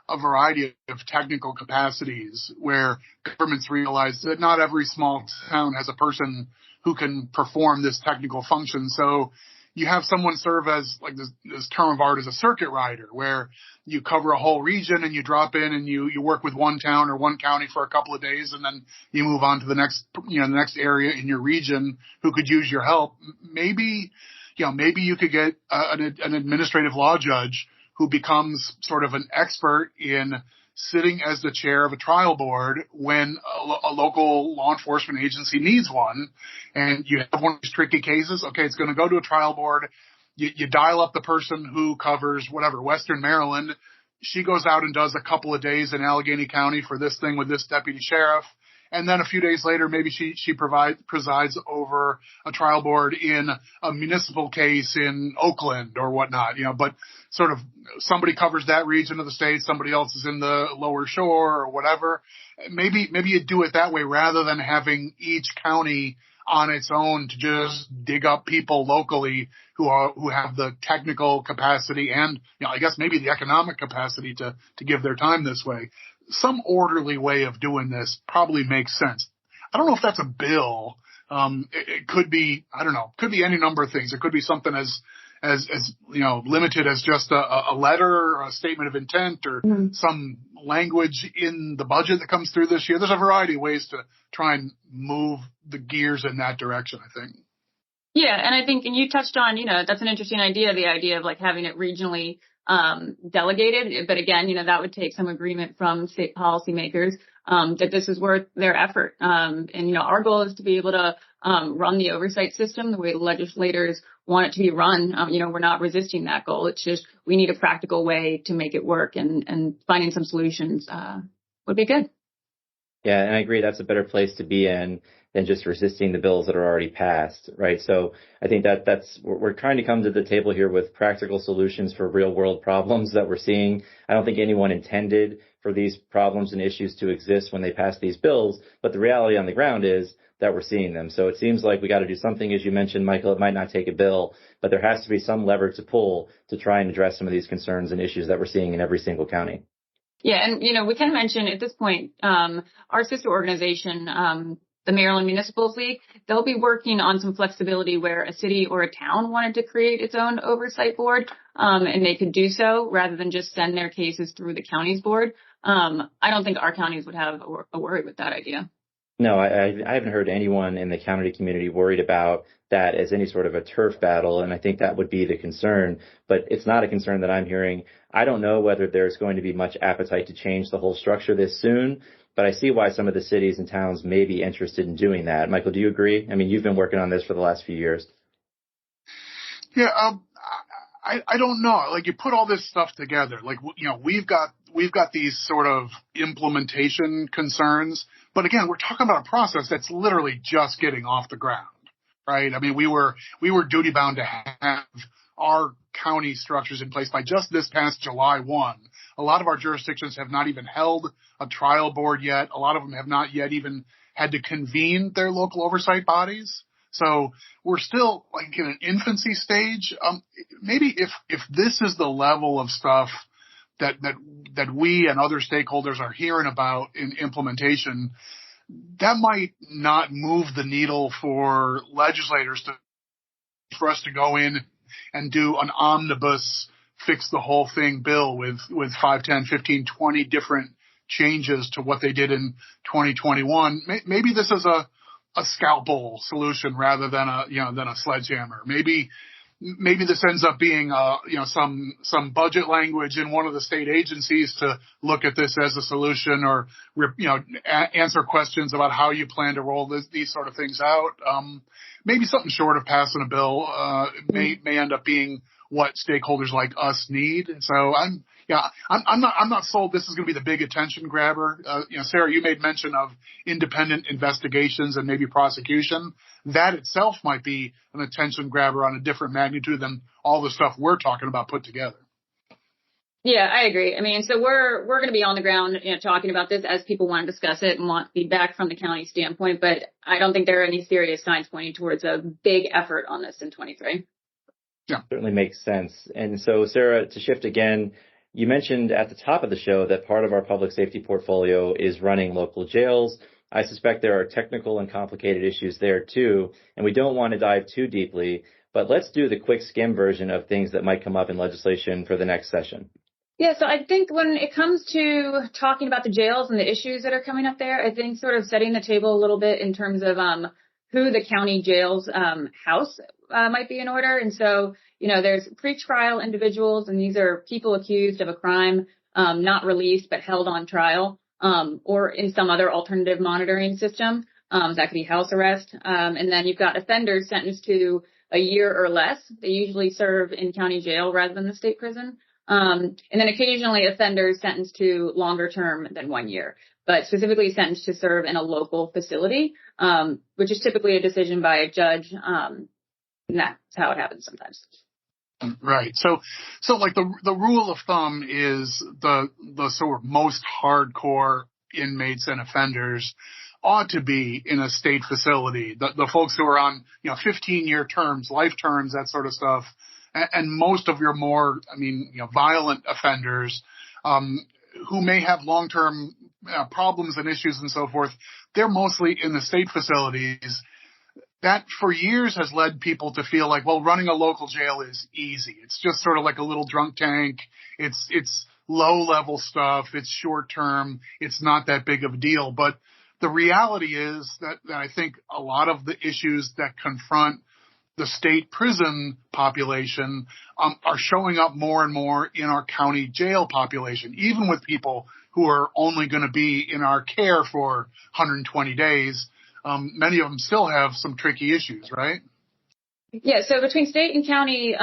a variety of technical capacities where governments realize that not every small town has a person who can perform this technical function. So you have someone serve as, like, this term of art as a circuit rider, where you cover a whole region and you drop in and you work with one town or one county for a couple of days, and then you move on to the next area in your region who could use your help. Maybe you could get an administrative law judge who becomes sort of an expert in sitting as the chair of a trial board when a local law enforcement agency needs one, and you have one of these tricky cases. Okay, it's going to go to a trial board. You dial up the person who covers whatever, Western Maryland. She goes out and does a couple of days in Allegheny County for this thing with this deputy sheriff. And then a few days later, maybe she presides over a trial board in a municipal case in Oakland or whatnot, but sort of somebody covers that region of the state, somebody else is in the lower shore or whatever. Maybe you do it that way rather than having each county on its own to just dig up people locally who have the technical capacity and, I guess maybe the economic capacity to give their time this way. Some orderly way of doing this probably makes sense. I don't know if that's a bill. It could be, I don't know, could be any number of things. It could be something as limited as just a letter or a statement of intent or some language in the budget that comes through this year. There's a variety of ways to try and move the gears in that direction, I think. Yeah. And I think, and you touched on, that's an interesting idea, the idea of like having it regionally delegated. But again, that would take some agreement from state policymakers that this is worth their effort. And our goal is to be able to run the oversight system the way the legislators want it to be run. We're not resisting that goal. It's just we need a practical way to make it work, and finding some solutions would be good. Yeah, and I agree. That's a better place to be in than just resisting the bills that are already passed, right? So I think that's we're trying to come to the table here with practical solutions for real world problems that we're seeing. I don't think anyone intended for these problems and issues to exist when they passed these bills, but the reality on the ground is that we're seeing them. So it seems like we got to do something, as you mentioned, Michael. It might not take a bill, but there has to be some lever to pull to try and address some of these concerns and issues that we're seeing in every single county. Yeah, and we can mention at this point our sister organization, the Maryland Municipals League, they'll be working on some flexibility where a city or a town wanted to create its own oversight board, and they could do so rather than just send their cases through the county's board. I don't think our counties would have a worry with that idea. No, I haven't heard anyone in the county community worried about that as any sort of a turf battle, and I think that would be the concern. But it's not a concern that I'm hearing. I don't know whether there's going to be much appetite to change the whole structure this soon, but I see why some of the cities and towns may be interested in doing that. Michael, do you agree? I mean, you've been working on this for the last few years. Yeah, I don't know. Like, you put all this stuff together. Like, we've got these sort of implementation concerns, but again, we're talking about a process that's literally just getting off the ground, right? I mean, we were duty bound to have our county structures in place by just this past July 1. A lot of our jurisdictions have not even held a trial board yet. A lot of them have not yet even had to convene their local oversight bodies. So we're still like in an infancy stage. Maybe if this is the level of stuff that we and other stakeholders are hearing about in implementation, that might not move the needle for legislators for us to go in and do an omnibus fix the whole thing bill with 5, 10, 15, 20 different changes to what they did in 2021. Maybe this is a scalpel solution rather than a sledgehammer. Maybe this ends up being some budget language in one of the state agencies to look at this as a solution, or answer questions about how you plan to roll these sort of things out. Maybe something short of passing a bill may end up being what stakeholders like us need. So I'm not sold this is going to be the big attention grabber. Sarah, you made mention of independent investigations and maybe prosecution. That itself might be an attention grabber on a different magnitude than all the stuff we're talking about put together. Yeah, I agree. I mean, so we're going to be on the ground, talking about this as people want to discuss it and want feedback from the county standpoint. But I don't think there are any serious signs pointing towards a big effort on this in 23. Yeah, certainly makes sense. And so, Sarah, to shift again, you mentioned at the top of the show that part of our public safety portfolio is running local jails. I suspect there are technical and complicated issues there too, and we don't want to dive too deeply. But let's do the quick skim version of things that might come up in legislation for the next session. Yeah, so I think when it comes to talking about the jails and the issues that are coming up there, I think sort of setting the table a little bit in terms of who the county jails house might be in order. And so, there's pretrial individuals, and these are people accused of a crime not released but held on trial or in some other alternative monitoring system. That could be house arrest. And then you've got offenders sentenced to a year or less. They usually serve in county jail rather than the state prison. And then occasionally offenders sentenced to longer term than 1 year, but specifically sentenced to serve in a local facility, which is typically a decision by a judge. And that's how it happens sometimes. Right. So like the rule of thumb is the sort of most hardcore inmates and offenders ought to be in a state facility. The folks who are on, 15-year terms, life terms, that sort of stuff. And most of your more, violent offenders, who may have long-term problems and issues and so forth, they're mostly in the state facilities. That for years has led people to feel like, well, running a local jail is easy. It's just sort of like a little drunk tank. It's low-level stuff. It's short-term. It's not that big of a deal. But the reality is that I think a lot of the issues that confront the state prison population are showing up more and more in our county jail population, even with people who are only going to be in our care for 120 days. Many of them still have some tricky issues, right? Yeah, so between state and county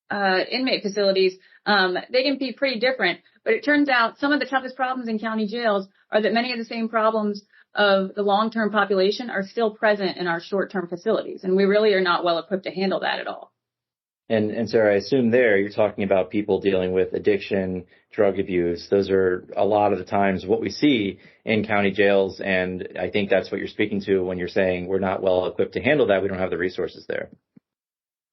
inmate facilities, they can be pretty different. But it turns out some of the toughest problems in county jails are that many of the same problems of the long-term population are still present in our short-term facilities. And we really are not well equipped to handle that at all. And Sarah, I assume there you're talking about people dealing with addiction, drug abuse. Those are a lot of the times what we see in county jails. And I think that's what you're speaking to when you're saying we're not well equipped to handle that. We don't have the resources there.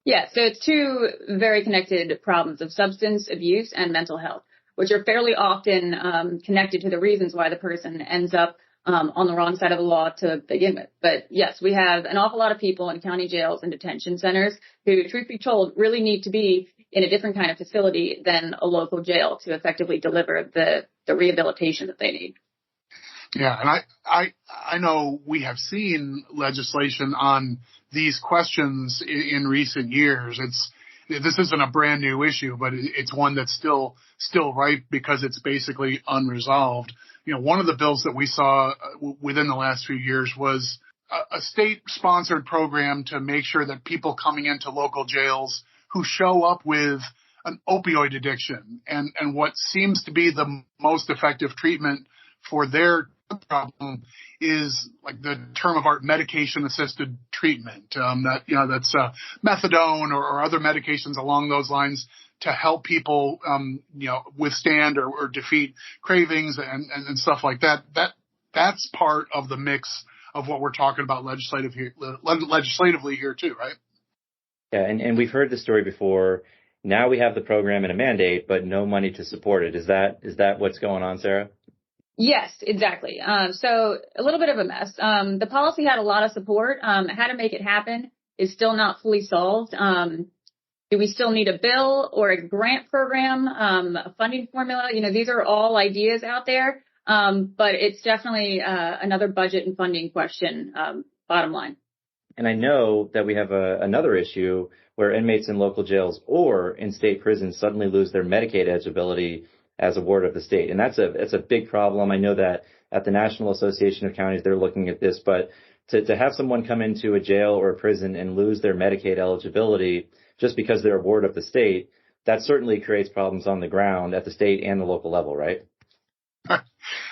Yeah, so it's two very connected problems of substance abuse and mental health, which are fairly often connected to the reasons why the person ends up on the wrong side of the law to begin with. But yes, we have an awful lot of people in county jails and detention centers who, truth be told, really need to be in a different kind of facility than a local jail to effectively deliver the rehabilitation that they need. Yeah, and I know we have seen legislation on these questions in recent years. This isn't a brand new issue, but it's one that's still ripe because it's basically unresolved. One of the bills that we saw within the last few years was a state-sponsored program to make sure that people coming into local jails who show up with an opioid addiction and what seems to be the most effective treatment for their problem is like the term of art medication-assisted treatment. That's methadone or other medications along those lines to help people, withstand or defeat cravings and stuff like that. That's part of the mix of what we're talking about legislatively here too, right? Yeah, and we've heard this story before. Now we have the program and a mandate, but no money to support it. Is that what's going on, Sarah? Yes, exactly. So a little bit of a mess. The policy had a lot of support. How to make it happen is still not fully solved. Do we still need a bill or a grant program, a funding formula? These are all ideas out there, but it's definitely another budget and funding question, bottom line. And I know that we have another issue where inmates in local jails or in state prisons suddenly lose their Medicaid eligibility as a ward of the state. And that's a big problem. I know that at the National Association of Counties, they're looking at this, but to have someone come into a jail or a prison and lose their Medicaid eligibility just because they're a board of the state, that certainly creates problems on the ground at the state and the local level, right?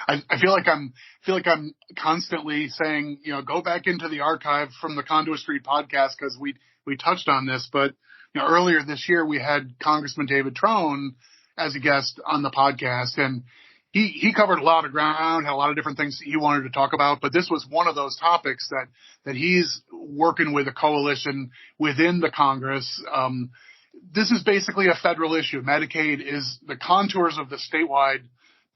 I feel like I'm constantly saying, go back into the archive from the Conduit Street podcast because we touched on this. But earlier this year we had Congressman David Trone as a guest on the podcast, and he covered a lot of ground, had a lot of different things he wanted to talk about. But this was one of those topics that he's working with a coalition within the Congress. This is basically a federal issue. Medicaid is the contours of the statewide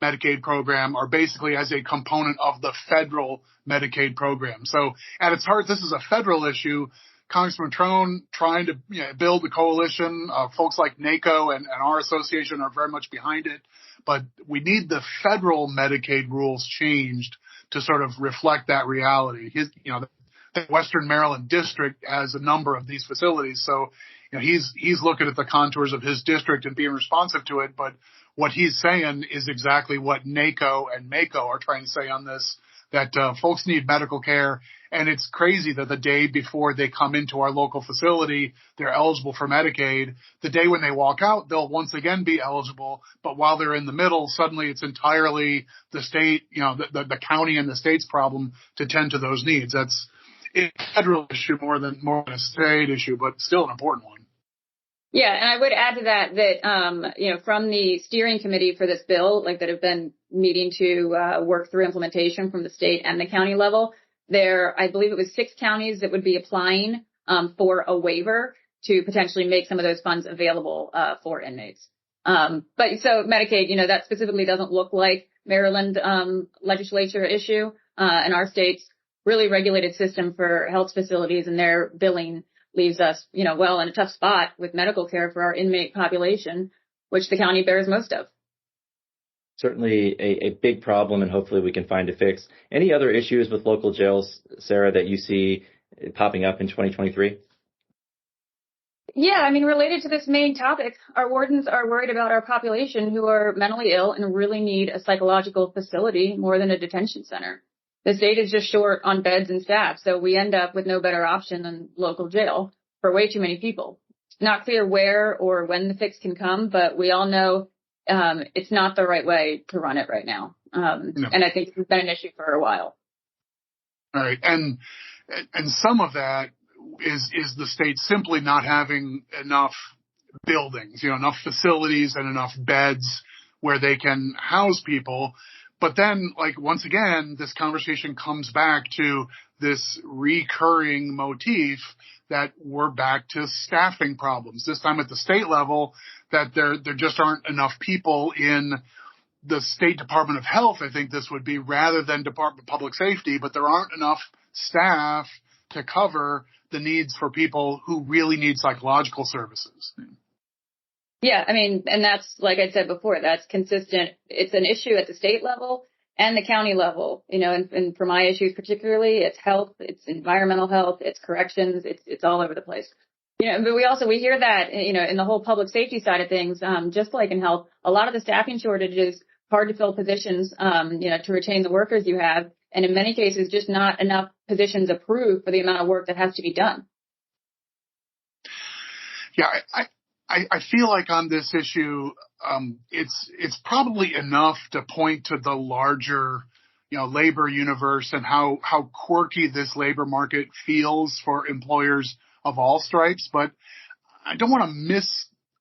Medicaid program are basically as a component of the federal Medicaid program. So at its heart, this is a federal issue. Congressman Trone trying to build a coalition. Folks like NACO and our association are very much behind it. But we need the federal Medicaid rules changed to sort of reflect that reality. The Western Maryland district has a number of these facilities. So he's looking at the contours of his district and being responsive to it. But what he's saying is exactly what NACO and MACO are trying to say on this, that folks need medical care. And it's crazy that the day before they come into our local facility, they're eligible for Medicaid. The day when they walk out, they'll once again be eligible. But while they're in the middle, suddenly it's entirely the state, the county and the state's problem to tend to those needs. That's a federal issue more than a state issue, but still an important one. Yeah, and I would add to that from the steering committee for this bill, that have been meeting to work through implementation from the state and the county level, I believe it was 6 counties that would be applying for a waiver to potentially make some of those funds available for inmates. But so Medicaid, that specifically doesn't look like Maryland legislature issue, and our state's really regulated system for health facilities and their billing leaves us, in a tough spot with medical care for our inmate population, which the county bears most of. Certainly a big problem, and hopefully we can find a fix. Any other issues with local jails, Sarah, that you see popping up in 2023? Yeah, related to this main topic, our wardens are worried about our population who are mentally ill and really need a psychological facility more than a detention center. The state is just short on beds and staff, so we end up with no better option than local jail for way too many people. It's not clear where or when the fix can come, but we all know it's not the right way to run it right now. No. And I think it's been an issue for a while. All right. And some of that is the state simply not having enough buildings, enough facilities and enough beds where they can house people. But then, once again, this conversation comes back to this recurring motif that we're back to staffing problems. This time at the state level, that there just aren't enough people in the State Department of Health, I think this would be, rather than Department of Public Safety, but there aren't enough staff to cover the needs for people who really need psychological services. Yeah, and that's, like I said before, that's consistent. It's an issue at the state level and the county level, and for my issues particularly, it's health, it's environmental health, it's corrections, it's all over the place. But we hear that, in the whole public safety side of things, just like in health, a lot of the staffing shortages, hard to fill positions, to retain the workers you have, and in many cases, just not enough positions approved for the amount of work that has to be done. Yeah, I feel like on this issue, it's probably enough to point to the larger, labor universe and how quirky this labor market feels for employers of all stripes. But I don't want to miss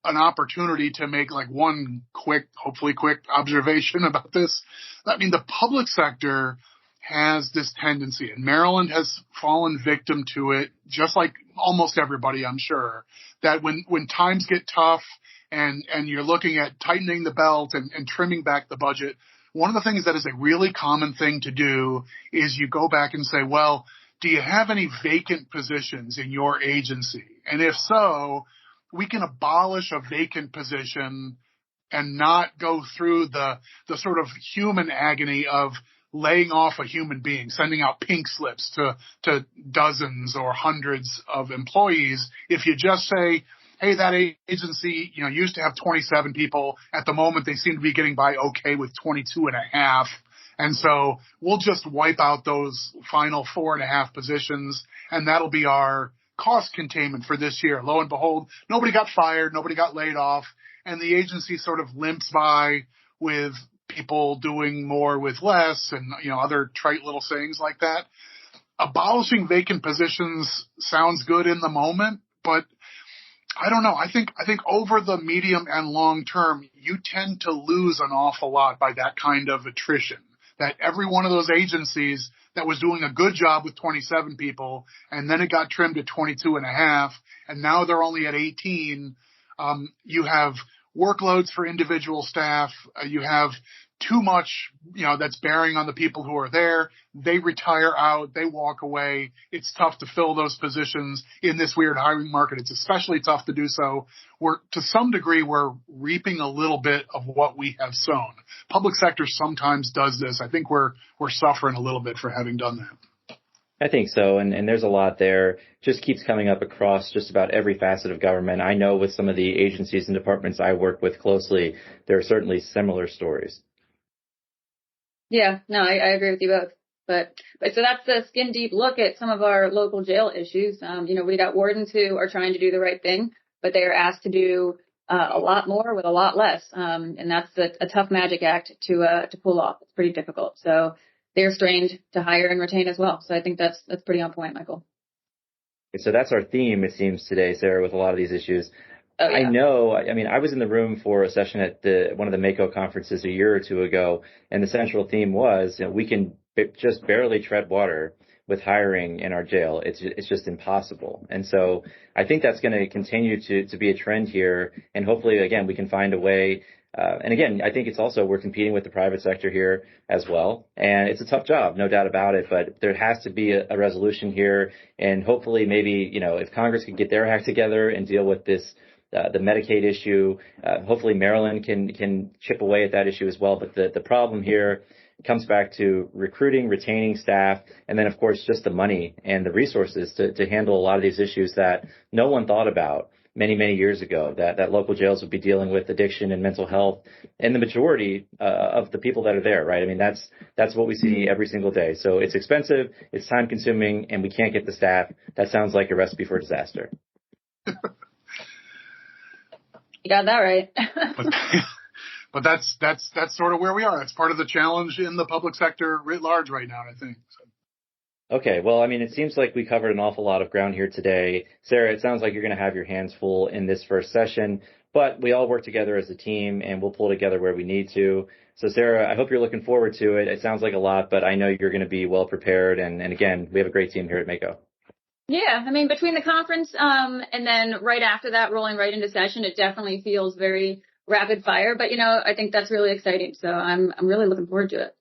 an opportunity to make one hopefully quick observation about this. The public sector has this tendency, and Maryland has fallen victim to it, just like almost everybody, I'm sure, that when times get tough and you're looking at tightening the belt and trimming back the budget, one of the things that is a really common thing to do is you go back and say, well, do you have any vacant positions in your agency? And if so, we can abolish a vacant position and not go through the sort of human agony of laying off a human being, sending out pink slips to dozens or hundreds of employees. If you just say, hey, that agency, used to have 27 people. At the moment, they seem to be getting by okay with 22 and a half. And so we'll just wipe out those final 4.5 positions, and that'll be our cost containment for this year. Lo and behold, nobody got fired, nobody got laid off, and the agency sort of limps by with people doing more with less and, other trite little sayings like that. Abolishing vacant positions sounds good in the moment, but I don't know. I think over the medium and long term, you tend to lose an awful lot by that kind of attrition. That every one of those agencies that was doing a good job with 27 people, and then it got trimmed to 22 and a half, and now they're only at 18. You have workloads for individual staff. You have too much, that's bearing on the people who are there. They retire out. They walk away. It's tough to fill those positions in this weird hiring market. It's especially tough to do so. To some degree, we're reaping a little bit of what we have sown. Public sector sometimes does this. I think we're suffering a little bit for having done that. I think so. And there's a lot there. Just keeps coming up across just about every facet of government. I know with some of the agencies and departments I work with closely, there are certainly similar stories. Yeah, no, I agree with you both. But so that's the skin deep look at some of our local jail issues. We got wardens who are trying to do the right thing, but they are asked to do a lot more with a lot less. And that's a tough magic act to pull off. It's pretty difficult. So they're strained to hire and retain as well. So I think that's pretty on point, Michael. So that's our theme, it seems, today, Sarah, with a lot of these issues. Oh, yeah. I was in the room for a session at one of the MACO conferences a year or two ago, and the central theme was, we can just barely tread water with hiring in our jail. It's just impossible. And so I think that's going to continue to be a trend here. And hopefully, again, we can find a way. And again, I think it's also, we're competing with the private sector here as well. And it's a tough job, no doubt about it, but there has to be a resolution here. And hopefully maybe, if Congress could get their act together and deal with this, the Medicaid issue, hopefully Maryland can chip away at that issue as well. But the problem here comes back to recruiting, retaining staff, and then, of course, just the money and the resources to handle a lot of these issues that no one thought about many, many years ago, that local jails would be dealing with addiction and mental health, and the majority of the people that are there, right? I mean, that's what we see every single day. So it's expensive, it's time consuming, and we can't get the staff. That sounds like a recipe for disaster. You got that right. But that's sort of where we are. That's part of the challenge in the public sector writ large right now, I think. So. Okay. Well, I mean, it seems like we covered an awful lot of ground here today. Sarah, it sounds like you're going to have your hands full in this first session, but we all work together as a team and we'll pull together where we need to. So Sarah, I hope you're looking forward to it. It sounds like a lot, but I know you're going to be well prepared. And again, we have a great team here at MACO. Yeah, I mean, between the conference and then right after that, rolling right into session, it definitely feels very rapid fire. But, I think that's really exciting. So I'm really looking forward to it.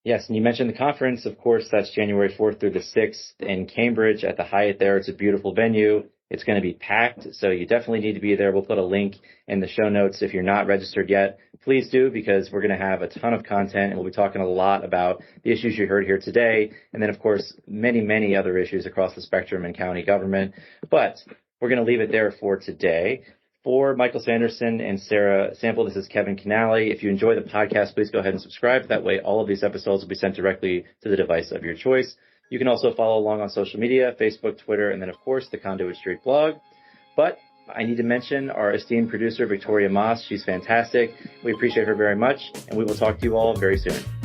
Yes, and you mentioned the conference. Of course, that's January 4th through the 6th in Cambridge at the Hyatt there. It's a beautiful venue. It's going to be packed, so you definitely need to be there. We'll put a link in the show notes. If you're not registered yet, please do, because we're going to have a ton of content, and we'll be talking a lot about the issues you heard here today, and then, of course, many, many other issues across the spectrum in county government. But we're going to leave it there for today. For Michael Sanderson and Sarah Sample, this is Kevin Kinnally. If you enjoy the podcast, please go ahead and subscribe. That way, all of these episodes will be sent directly to the device of your choice. You can also follow along on social media, Facebook, Twitter, and then, of course, the Conduit Street blog. But I need to mention our esteemed producer, Victoria Moss. She's fantastic. We appreciate her very much, and we will talk to you all very soon.